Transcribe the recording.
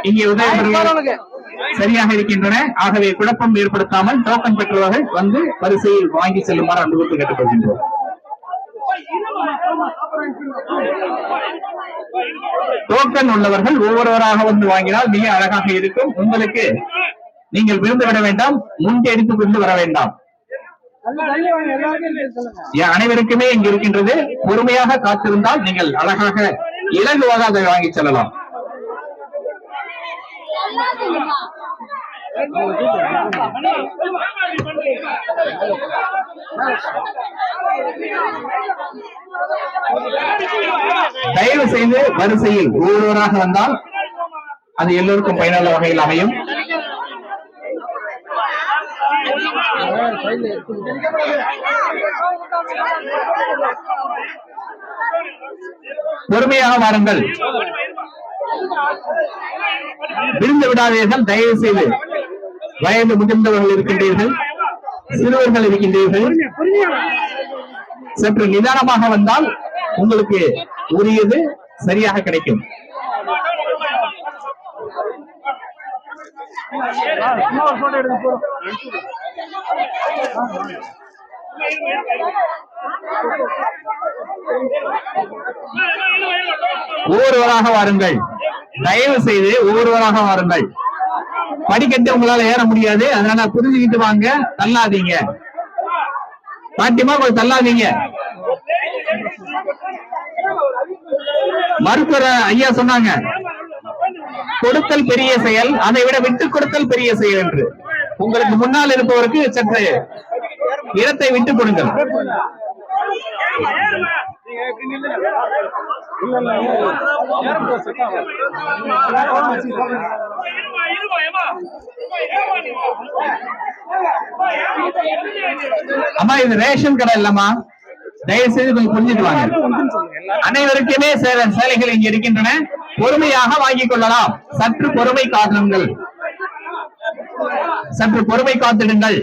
இங்கே உதயபுரிகள் சரியாக இருக்கின்றன. ஆகவே குழப்பம் ஏற்படுத்தாமல் டோக்கன் பெற்றவர்கள் வந்து வரிசையில் வாங்கி செல்லுமாறு அனுபவத்தை கேட்டுக்கொள்கின்றோம். டோக்கன் உள்ளவர்கள் ஒவ்வொருவராக வந்து வாங்கினால் மிக அழகாக இருக்கும். உங்களுக்கு நீங்கள் விருந்து விட வேண்டாம், முன்பு எடுத்துக் கொண்டு வர வேண்டாம். அனைவருக்குமே இங்கு இருக்கின்றது. பொறுமையாக காத்திருந்தால் நீங்கள் அழகாக இலகுவாக அதை வாங்கி செல்லலாம். தயவு செய்து வரிசையில் ஒவ்வொருவராக வந்தால் அது எல்லோருக்கும் பயனுள்ள வகையில் அமையும். பொறுமையாக வாருங்கள், விருந்து விடாதீர்கள். தயவு செய்து வயது முதிர்ந்தவர்கள் இருக்கின்றீர்கள், சிறுவர்கள் இருக்கின்றீர்கள். சற்று நிதானமாக வந்தால் உங்களுக்கு உரியது சரியாக கிடைக்கும். ஒவ்வொருவராக வாருங்கள், தயவு செய்து ஒவ்வொருவராக வாருங்கள். படிக்கட்டு உங்களால ஏற முடியாது, அதனால புரிஞ்சுக்கிட்டு வாங்க, தள்ளாதீங்க. பாட்டிமா கொஞ்சம் தள்ளாதீங்க. மருத்துவர் ஐயா சொன்னாங்க, கொடுத்தல் பெரிய செயல், அதை விட விட்டு கொடுத்தல் பெரிய செயல் என்று. உங்களுக்கு முன்னால் இருப்பவருக்கு சற்று இடத்தை விட்டு கொடுங்கள். அம்மா இது ரேஷன் கடை இல்லம்மா, தயவு செய்து கொஞ்சம் புரிஞ்சுட்டு வாங்க. அனைவருக்குமே சேலைகள் இங்க இருக்கின்றன, பொறுமையாக வாங்கிக் கொள்ளலாம். சற்று பொறுமை காத்துங்கள், சற்று பொறுமை காத்திடுங்கள்.